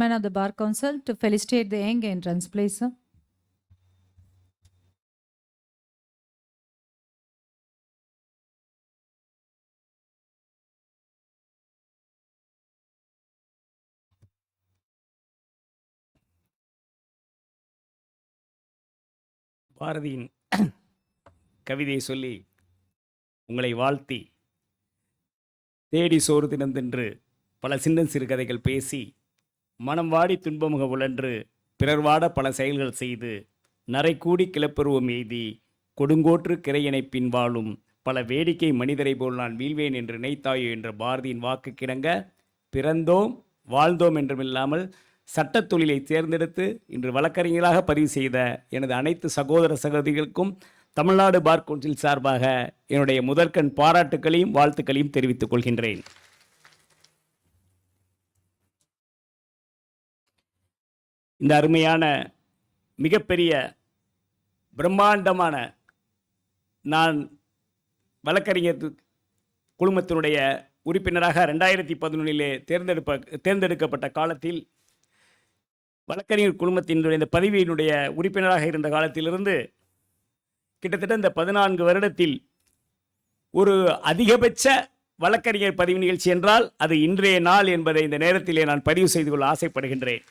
chairman of the Bar Council to felicitate the young entrants, please, sir. பாரதியின் கவிதையை சொல்லி உங்களை வாழ்த்தி தேடி சோறு தினந்தென்று பல சின்ன சிறுகதைகள் பேசி மனம் வாடி துன்பமுக உழன்று பிறர் வாட பல செயல்கள் செய்து நரைக்கூடி கிளப்பருவம் எய்தி கொடுங்கோற்று கிரையனை பின் வாழும் பல வேடிக்கை மனிதரை போல் நான் வீழ்வேன் என்று நினைத்தாயோ என்ற பாரதியின் வாக்கு கிணங்க பிறந்தோம் வாழ்ந்தோம் என்றுமில்லாமல் சட்டத் தொழிலை தேர்ந்தெடுத்து இன்று வழக்கறிஞராக பதிவு செய்த எனது அனைத்து சகோதர சகோதரிகளுக்கும் தமிழ்நாடு பார் கவுன்சில் சார்பாக என்னுடைய முதற்கண் பாராட்டுக்களையும் வாழ்த்துக்களையும் தெரிவித்துக் கொள்கின்றேன். இந்த அருமையான மிகப்பெரிய பிரம்மாண்டமான நான் வழக்கறிஞர் குழுமத்தினுடைய உறுப்பினராக 2011 தேர்ந்தெடுக்கப்பட்ட காலத்தில் வழக்கறிஞர் குழுமத்தினுடைய இந்த பதவியினுடைய உறுப்பினராக இருந்த காலத்திலிருந்து கிட்டத்தட்ட இந்த 14 வருடத்தில் ஒரு அதிகபட்ச வழக்கறிஞர் பதிவு நிகழ்ச்சி என்றால் அது இன்றைய நாள் என்பதை இந்த நேரத்திலே நான் பதிவு செய்து கொள்ள ஆசைப்படுகின்றேன்.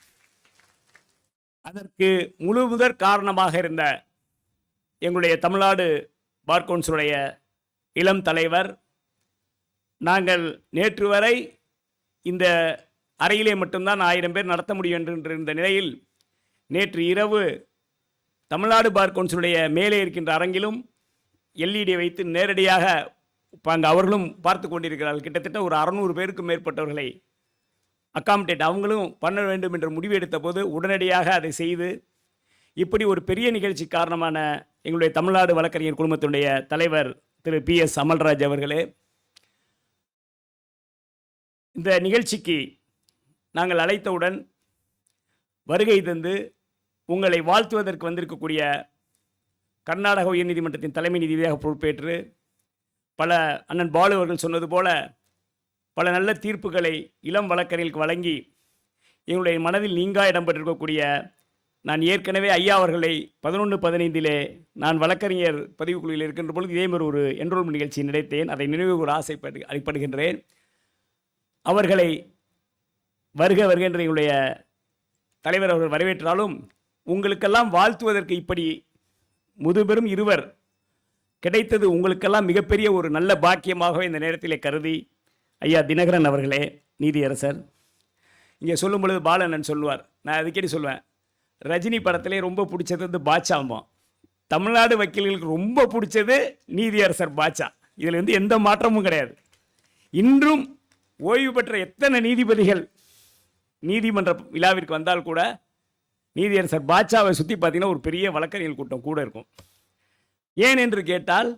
அதற்கு முழு முதற் காரணமாக இருந்த எங்களுடைய தமிழ்நாடு பார் கவுன்சிலுடைய இளம் தலைவர், நாங்கள் நேற்று வரை இந்த அறையிலே மட்டும்தான் 1000 பேர் நடத்த முடியும் என்று இருந்த நிலையில் நேற்று இரவு தமிழ்நாடு பார் கவுன்சிலுடைய மேலே இருக்கின்ற அரங்கிலும் எல்இடி வைத்து நேரடியாக அங்கே அவர்களும் பார்த்து கொண்டிருக்கிறார்கள். கிட்டத்தட்ட ஒரு 600 பேருக்கும் மேற்பட்டவர்களை அக்காமடேட் அவங்களும் பண்ண வேண்டும் என்ற முடிவு எடுத்த போது உடனடியாக அதை செய்து இப்படி ஒரு பெரிய நிகழ்ச்சி காரணமான எங்களுடைய தமிழ்நாடு வழக்கறிஞர் குழுமத்தினுடைய தலைவர் திரு PS அமல்ராஜ் அவர்களே, இந்த நிகழ்ச்சிக்கு நாங்கள் அழைத்தவுடன் வருகை தந்து உங்களை வாழ்த்துவதற்கு வந்திருக்கக்கூடிய கர்நாடக உயர்நீதிமன்றத்தின் தலைமை நீதிபதியாக பொறுப்பேற்று பல அண்ணன் பாலு அவர்கள் சொன்னது போல பல நல்ல தீர்ப்புகளை இளம் வழக்கறிஞர்களுக்கு வழங்கி எங்களுடைய மனதில் நீங்கா இடம்பெற்றிருக்கக்கூடிய நான் ஏற்கனவே ஐயா அவர்களை 11-15 நான் வழக்கறிஞர் பதிவுக்குழுவில் இருக்கின்ற பொழுது இதே மாதிரி ஒரு என்ரோல்மெண்ட் நிகழ்ச்சி நினைத்தேன். அதை நினைவு கூற ஆசைப்படுகின்றேன். அவர்களை வருக வருகின்ற எங்களுடைய தலைவர் அவர்கள் வரவேற்றாலும் உங்களுக்கெல்லாம் வாழ்த்துவதற்கு இப்படி முதுபெரும் இருவர் கிடைத்தது உங்களுக்கெல்லாம் மிகப்பெரிய ஒரு நல்ல பாக்கியமாகவே இந்த நேரத்திலே கருதி ஐயா தினகரன் அவர்களே நீதியரசர், இங்கே சொல்லும் பொழுது பாலண்ணன் சொல்லுவார், நான் அடிக்கடி சொல்லுவேன், ரஜினி படத்திலே ரொம்ப பிடிச்சது வந்து பாட்சாமா, தமிழ்நாடு வக்கீல்களுக்கு ரொம்ப பிடிச்சது நீதியரசர் பாட்சா. இதில் வந்து எந்த மாற்றமும் கிடையாது. இன்றும் ஓய்வு பெற்ற எத்தனை நீதிபதிகள் நீதிமன்ற விழாவிற்கு வந்தால் கூட நீதியரசர் பாட்சாவை சுற்றி பார்த்தீங்கன்னா ஒரு பெரிய வழக்கறிஞர் கூட்டம் கூட இருக்கும். ஏன் என்று கேட்டால்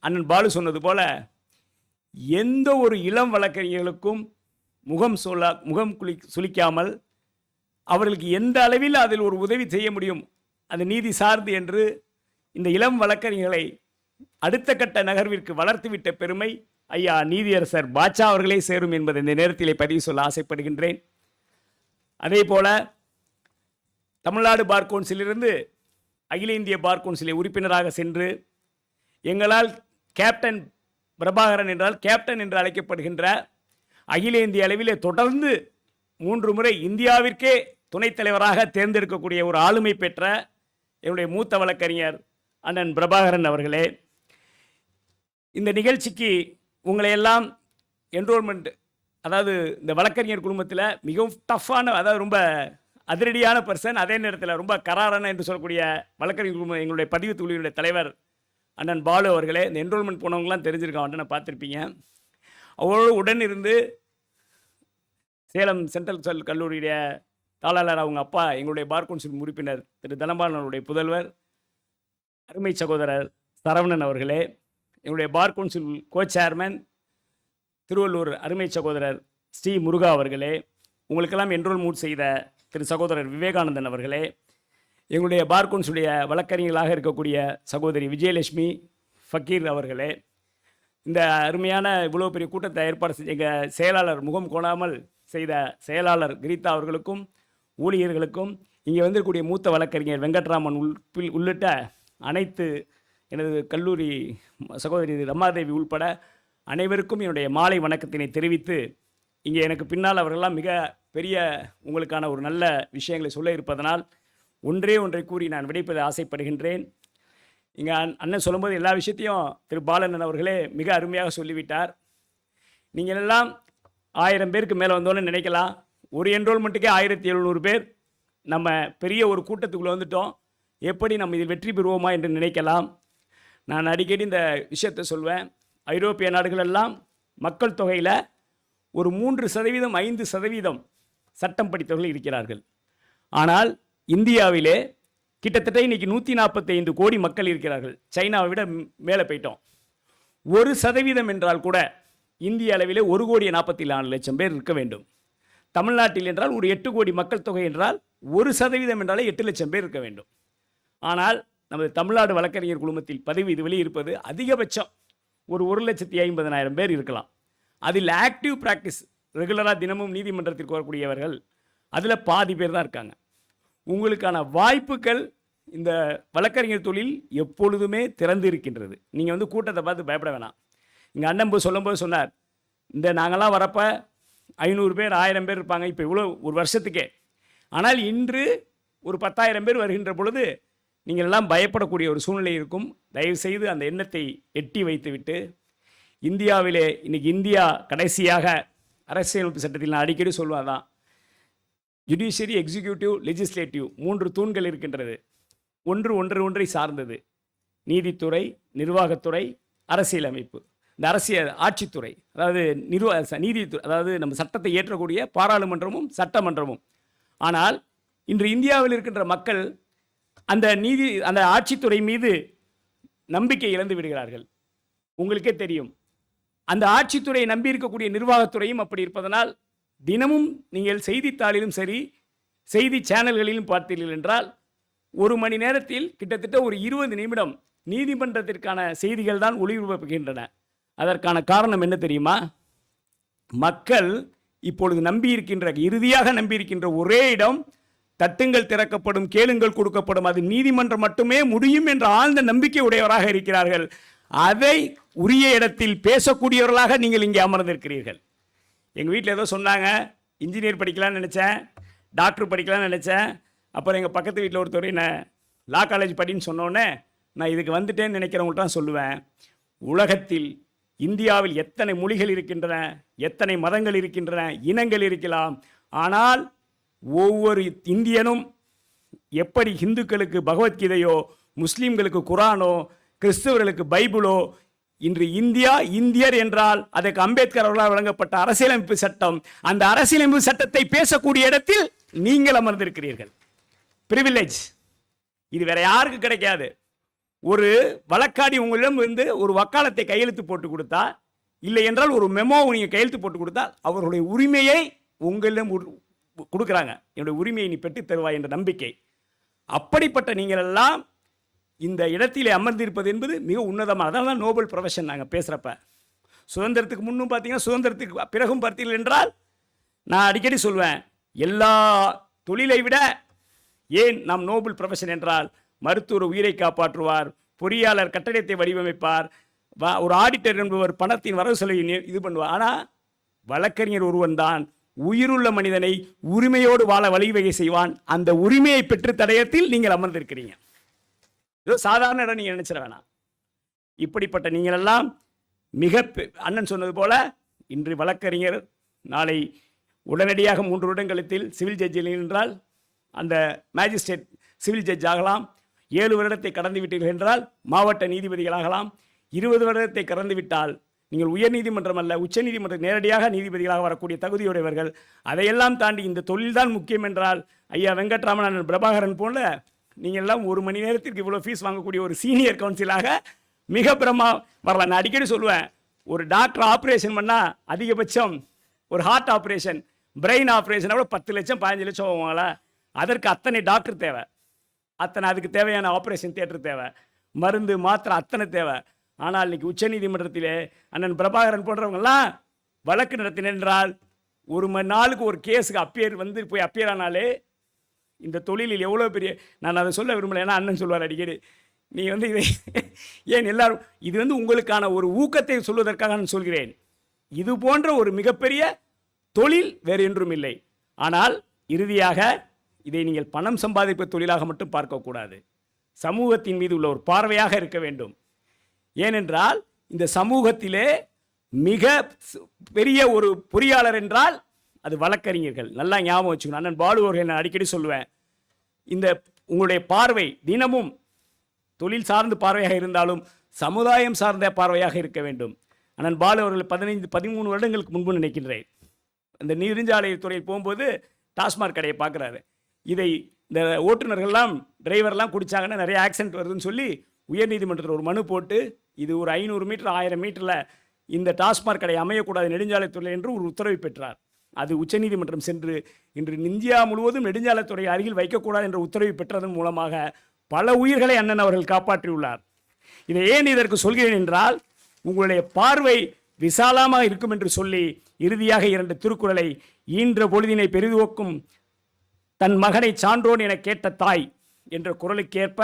அண்ணன் பாலு சொன்னது போல எந்த ஒரு இளம் வழக்கறிஞர்களுக்கும் முகம் சுளிக்காமல் அவர்களுக்கு எந்த அளவில் அதில் ஒரு உதவி செய்ய முடியும் அது நீதி சார்ந்து என்று இந்த இளம் வழக்கறிஞர்களை அடுத்த கட்ட நகர்விற்கு வளர்த்துவிட்ட பெருமை ஐயா நீதியரசர் பாட்சா அவர்களே சேரும் என்பதை இந்த நேரத்திலே பதிவு சொல்ல ஆசைப்படுகின்றேன். அதே போல தமிழ்நாடு பார் கவுன்சிலிருந்து அகில இந்திய பார் கவுன்சிலை உறுப்பினராக சென்று எங்களால் கேப்டன் பிரபாகரன் என்றால் கேப்டன் என்று அழைக்கப்படுகின்ற அகில இந்திய அளவிலே தொடர்ந்து 3 முறை இந்தியாவிற்கே துணைத் தலைவராக தேர்ந்தெடுக்கக்கூடிய ஒரு ஆளுமை பெற்ற என்னுடைய மூத்த வழக்கறிஞர் அண்ணன் பிரபாகரன் அவர்களே, இந்த நிகழ்ச்சிக்கு உங்களையெல்லாம் என்ரோல்மெண்ட், அதாவது இந்த வழக்கறிஞர் குழுமத்தில் மிகவும் டஃப்பான, அதாவது ரொம்ப அதிரடியான பர்சன், அதே நேரத்தில் ரொம்ப கராரான என்று சொல்லக்கூடிய வழக்கறிஞர் குழுமம் எங்களுடைய பதிவு தொழிலுடைய தலைவர் அண்ணன் பாலு அவர்களே, இந்த என்ரோல்மெண்ட் போனவங்களாம் தெரிஞ்சிருக்கான் அண்ணனை பார்த்துருப்பீங்க. அவரோடு உடன் இருந்து சேலம் சென்ட்ரல் கல்லூரியுடைய தாளாளர் அவங்க அப்பா எங்களுடைய பார் கவுன்சில் உறுப்பினர் திரு தனபாலனுடைய புதல்வர் அருமை சகோதரர் சரவணன் அவர்களே, எங்களுடைய bar council co chairman Thiruvallur அருமை சகோதரர் ஸ்ரீ முருகா அவர்களே, உங்களுக்கெல்லாம் என்ரோல்மெண்ட் செய்த திரு சகோதரர் விவேகானந்தன் அவர்களே, எங்களுடைய பார் கவுன்சிலுடைய வழக்கறிஞர்களாக இருக்கக்கூடிய சகோதரி விஜயலட்சுமி ஃபக்கீர் அவர்களே, இந்த அருமையான இவ்வளோ பெரிய கூட்டத்தை ஏற்பாடு செஞ்ச எங்கள் செயலாளர் முகம் கோணாமல் செய்த செயலாளர் கிரீதா அவர்களுக்கும் ஊழியர்களுக்கும் இங்கே வந்திருக்கக்கூடிய மூத்த வழக்கறிஞர் வெங்கட்ராமன் உள்ளிட்ட அனைத்து எனது கல்லூரி சகோதரி ரமாதேவி உள்பட அனைவருக்கும் என்னுடைய மாலை வணக்கத்தினை தெரிவித்து, இங்கே எனக்கு பின்னால் அவர்களெல்லாம் மிக பெரிய உங்களுக்கான ஒரு நல்ல விஷயங்களை சொல்ல இருப்பதனால் ஒன்றை கூறி நான் விடைப்பதை ஆசைப்படுகின்றேன். இங்கே அண்ணன் சொல்லும்போது எல்லா விஷயத்தையும் திரு பாலண்ணன் அவர்களே மிக அருமையாக சொல்லிவிட்டார். நீங்கள் எல்லாம் 1000 பேருக்கு மேலே வந்தோன்னு நினைக்கலாம். ஒரு என்ரோல்மெண்ட்டுக்கே 1700 பேர். நம்ம பெரிய ஒரு கூட்டத்துக்குள்ளே வந்துட்டோம், எப்படி நம்ம இதில் வெற்றி பெறுவோமா என்று நினைக்கலாம். நான் அடிக்கடி இந்த விஷயத்தை சொல்வேன். ஐரோப்பிய நாடுகளெல்லாம் மக்கள் தொகையில் ஒரு 3%, 5% சட்டம் படித்தவர்கள் இருக்கிறார்கள். ஆனால் இந்தியாவிலே கிட்டத்தட்ட இன்றைக்கி 145 கோடி மக்கள் இருக்கிறார்கள். சைனாவை விட மேலே போயிட்டோம். 1% என்றால் கூட இந்திய அளவிலே 1,44,00,000 பேர் இருக்க வேண்டும். தமிழ்நாட்டில் என்றால் ஒரு 8 கோடி மக்கள் தொகை என்றால் 1% என்றாலே 8 லட்சம் பேர் இருக்க வேண்டும். ஆனால் நமது தமிழ்நாடு வழக்கறிஞர் குழுமத்தில் பதிவு இதுவரை இருப்பது அதிகபட்சம் ஒரு 1,50,000 பேர் இருக்கலாம். அதில் ஆக்டிவ் ப்ராக்டிஸ் ரெகுலராக தினமும் நீதிமன்றத்திற்கு வரக்கூடியவர்கள் அதில் பாதி பேர் தான் இருக்காங்க. உங்களுக்கான வாய்ப்புகள் இந்த வழக்கறிஞர் தொழில் எப்பொழுதுமே திறந்து இருக்கின்றது. நீங்கள் கூட்டத்தை பார்த்து பயப்பட வேணாம். இங்கே அண்ணன் சொல்லும்போது சொன்னார், இந்த நாங்கள்லாம் வரப்போ 500 பேர் 1000 பேர் இருப்பாங்க, இப்போ இவ்வளோ ஒரு வருஷத்துக்கே. ஆனால் இன்று ஒரு 10,000 பேர் வருகின்ற பொழுது நீங்கள் எல்லாம் பயப்படக்கூடிய ஒரு சூழ்நிலை இருக்கும். தயவுசெய்து அந்த எண்ணத்தை எட்டி வைத்துவிட்டு, இந்தியாவிலே இன்றைக்கி இந்தியா கடைசியாக அரசியலமைப்பு சட்டத்தில் நான் அடிக்கடி சொல்லுவாதான், ஜுடிஷியரி, எக்ஸிக்யூட்டிவ், லெஜிஸ்லேட்டிவ் 3 தூண்கள் இருக்கின்றது. ஒன்றை சார்ந்தது. நீதித்துறை, நிர்வாகத்துறை, அரசியலமைப்பு. இந்த அரசியல் ஆட்சித்துறை, அதாவது நீதித்துறை, அதாவது நம்ம சட்டத்தை ஏற்றக்கூடிய பாராளுமன்றமும் சட்டமன்றமும். ஆனால் இன்று இந்தியாவில் இருக்கின்ற மக்கள் அந்த ஆட்சித்துறை மீது நம்பிக்கை இழந்து விடுகிறார்கள். உங்களுக்கே தெரியும், அந்த ஆட்சித்துறையை நம்பி இருக்கக்கூடிய நிர்வாகத்துறையும் அப்படி இருப்பதனால் தினமும் நீங்கள் செய்தித்தாளிலும் சரி செய்தி சேனல்களிலும் பார்த்தீர்கள் என்றால் 1 மணி நேரத்தில் கிட்டத்தட்ட ஒரு 20 நிமிடம் நீதிமன்றத்திற்கான செய்திகள் தான் ஒளிபரப்புகின்றன. அதற்கான காரணம் என்ன தெரியுமா? மக்கள் இப்பொழுது இறுதியாக நம்பியிருக்கின்ற ஒரே இடம், தட்டுங்கள் திறக்கப்படும், கேளுங்கள் கொடுக்கப்படும், அது நீதிமன்றம் மட்டுமே முடியும் என்ற ஆழ்ந்த நம்பிக்கை உடையவராக இருக்கிறார்கள். அதை உரிய இடத்தில் பேசக்கூடியவர்களாக நீங்கள் இங்கே அமர்ந்திருக்கிறீர்கள். எங்கள் வீட்டில் ஏதோ சொன்னாங்க, இன்ஜினியர் படிக்கலாம்னு நினச்சேன், டாக்டர் படிக்கலாம்னு நினச்சேன். அப்புறம் எங்கள் பக்கத்து வீட்டில் ஒருத்தர் என்ன லா காலேஜ் படின்னு சொன்னோன்னே நான் இதுக்கு வந்துட்டேன்னு நினைக்கிறவங்கள்ட்ட தான் சொல்லுவேன், உலகத்தில் இந்தியாவில் எத்தனை மொழிகள் இருக்கின்றன, எத்தனை மதங்கள் இருக்கின்றன, இனங்கள் இருக்கலாம். ஆனால் ஒவ்வொரு இந்தியனும் எப்படி இந்துக்களுக்கு பகவத்கீதையோ, முஸ்லீம்களுக்கு குரானோ, கிறிஸ்தவர்களுக்கு பைபிளோ, இன்று இந்தியர் என்றால் அதற்கு அம்பேத்கர் அவர்களால் வழங்கப்பட்ட அரசியலமைப்பு சட்டம், அந்த அரசியலமைப்பு சட்டத்தை பேசக்கூடிய இடத்தில் நீங்கள் அமர்ந்திருக்கிறீர்கள். பிரிவிலேஜ் இது வேற யாருக்கு கிடைக்காது. ஒரு வழக்காடி உங்களிடம் ஒரு வக்காலத்தை கையெழுத்து போட்டு கொடுத்தா, இல்லை என்றால் ஒரு மெமோவை நீங்கள் கையெழுத்து போட்டு கொடுத்தால் அவர்களுடைய உரிமையை உங்களிடம் கொடுக்குறாங்க. என்னுடைய உரிமையை நீ பெற்று தருவாய் என்ற நம்பிக்கை. அப்படிப்பட்ட நீங்கள் எல்லாம் இந்த இடத்திலே அமர்ந்திருப்பது என்பது மிக உன்னதமாக, அதனால தான் நோபல் ப்ரொஃபஷன் நாங்கள் பேசுகிறப்ப. சுதந்திரத்துக்கு முன்னும் பார்த்தீங்கன்னா, சுதந்திரத்துக்கு பிறகும் பார்த்தீர்கள் என்றால், நான் அடிக்கடி சொல்வேன், எல்லா தொழிலை விட ஏன் நாம் நோபல் ப்ரொஃபஷன் என்றால், மருத்துவர் உயிரை காப்பாற்றுவார், பொறியாளர் கட்டடத்தை வடிவமைப்பார், ஒரு ஆடிட்டர் என்பவர் பணத்தின் வரவு செலவை இது பண்ணுவார். ஆனால் வழக்கறிஞர் ஒருவன் தான் உயிருள்ள மனிதனை உரிமையோடு வாழ வழிவகை செய்வான். அந்த உரிமையை பெற்று தடயத்தில் நீங்கள் அமர்ந்திருக்கிறீங்க. ஏதோ சாதாரண இடம் நீங்கள் நினைச்சிட வேணாம். இப்படிப்பட்ட நீங்கள் எல்லாம் அண்ணன் சொன்னது போல இன்று வழக்கறிஞர், நாளை உடனடியாக 3 வருடங்களில் சிவில் ஜட்ஜில் என்றால் அந்த மேஜிஸ்ட்ரேட் சிவில் ஜட்ஜ் ஆகலாம். 7 வருடத்தை கடந்து விட்டீர்கள் என்றால் மாவட்ட நீதிபதிகளாகலாம். 20 வருடத்தை கடந்து விட்டால் நீங்கள் உயர் நீதிமன்றம் அல்ல, உச்ச நீதிமன்றம் நேரடியாக நீதிபதிகளாக வரக்கூடிய தகுதியுடையவர்கள். அதையெல்லாம் தாண்டி இந்த தொழில்தான் முக்கியம் என்றால், ஐயா வெங்கட்ராமன், பிரபாகரன் போல நீங்கள் எல்லாம் 1 மணி நேரத்திற்கு இவ்வளோ ஃபீஸ் வாங்கக்கூடிய ஒரு சீனியர் கவுன்சிலாக மிக பிரமா வரலாம். நான் அடிக்கடி சொல்லுவேன், ஒரு டாக்டர் ஆப்ரேஷன் பண்ணால் அதிகபட்சம் ஒரு ஹார்ட் ஆப்ரேஷன், பிரெயின் ஆப்ரேஷனை விட 10 லட்சம் 15 லட்சம் ஆகுங்களா? அதற்கு அத்தனை டாக்டர் தேவை, அதுக்கு தேவையான ஆப்ரேஷன் தியேட்டர் தேவை, மருந்து மாத்திரை அத்தனை தேவை. ஆனால் இன்னைக்கு உச்ச நீதிமன்றத்திலே அண்ணன் பிரபாகரன் போன்றவங்கெல்லாம் வழக்கு நடத்தின என்றால் 1 மணி நாளுக்கு ஒரு கேஸுக்கு போய் அப்பியர் ஆனாலே இந்த தொழிலில் எவ்வளோ பெரிய, நான் அதை சொல்ல விரும்பலை, ஏன்னா அண்ணன் சொல்வார் அடிக்கடி, நீ வந்து இதை ஏன் எல்லாரும், இது வந்து உங்களுக்கான ஒரு ஊக்கத்தை சொல்வதற்காக நான் சொல்கிறேன். இது போன்ற ஒரு மிகப்பெரிய தொழில் வேறு என்றும் இல்லை. ஆனால் இறுதியாக இதை நீங்கள் பணம் சம்பாதிப்பு தொழிலாக மட்டும் பார்க்கக்கூடாது, சமூகத்தின் மீது உள்ள ஒரு பார்வையாக இருக்க வேண்டும். ஏனென்றால் இந்த சமூகத்திலே மிக பெரிய ஒரு பொறியாளர் என்றால் அது வழக்கறிஞர்கள். நல்லா ஞாபகம் வச்சுக்கணும். அண்ணன் பாலு அவர்கள் நான் அடிக்கடி சொல்லுவேன், இந்த உங்களுடைய பார்வை தினமும் தொழில் சார்ந்த பார்வையாக இருந்தாலும் சமுதாயம் சார்ந்த பார்வையாக இருக்க வேண்டும். அண்ணன் பாலு அவர்கள் 15-13 வருடங்களுக்கு முன்பு நினைக்கின்றேன், இந்த நெடுஞ்சாலை துறையில் போகும்போது டாஸ்மாக் கடையை பார்க்குறாரு. இதை இந்த ஓட்டுநர்கள்லாம் டிரைவர்லாம் குடித்தாங்கன்னா நிறைய ஆக்சிடென்ட் வருதுன்னு சொல்லி உயர்நீதிமன்றத்தில் ஒரு மனு போட்டு, இது ஒரு 500 மீட்டர் 1000 மீட்டரில் இந்த டாஸ்மாக் கடை அமையக்கூடாது நெடுஞ்சாலைத்துறை என்று ஒரு உத்தரவை பெற்றார். அது உச்சநீதிமன்றம் சென்று இன்று இந்தியா முழுவதும் நெடுஞ்சாலைத்துறை அருகில் வைக்கக்கூடாது என்ற உத்தரவை பெற்றதன் மூலமாக பல உயிர்களை அண்ணன் அவர்கள் காப்பாற்றியுள்ளார். இதை ஏன் இதற்கு சொல்கிறேன் என்றால், உங்களுடைய பார்வை விசாலமாக இருக்கும் என்று சொல்லி இறுதியாக 2 திருக்குறளை, ஈன்ற பொழுதினை பெரிதுவோக்கும் தன் மகனை சான்றோன் என கேட்ட தாய் என்ற குறளுக்கேற்ப,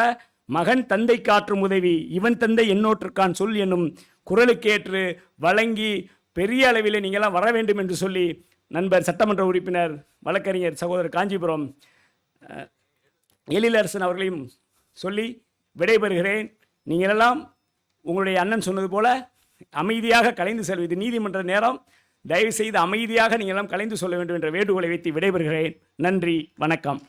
மகன் தந்தை காற்றும் உதவி இவன் தந்தை என்னோற்றுக்கான் சொல் என்னும் குறளுக்கேற்று வழங்கி பெரிய அளவில் நீங்களாம் வர வேண்டும் என்று சொல்லி நண்பர் சட்டமன்ற உறுப்பினர் வழக்கறிஞர் சகோதரர் காஞ்சிபுரம் எழிலரசன் அவர்களையும் சொல்லி விடைபெறுகிறேன். நீங்களெல்லாம் உங்களுடைய அண்ணன் சொன்னது போல அமைதியாக கலைந்து செல்வது நீதிமன்ற நேரம், தயவு செய்து அமைதியாக நீங்களெல்லாம் கலைந்து சொல்ல வேண்டும் என்ற வேண்டுகோளை வைத்து விடைபெறுகிறேன். நன்றி, வணக்கம்.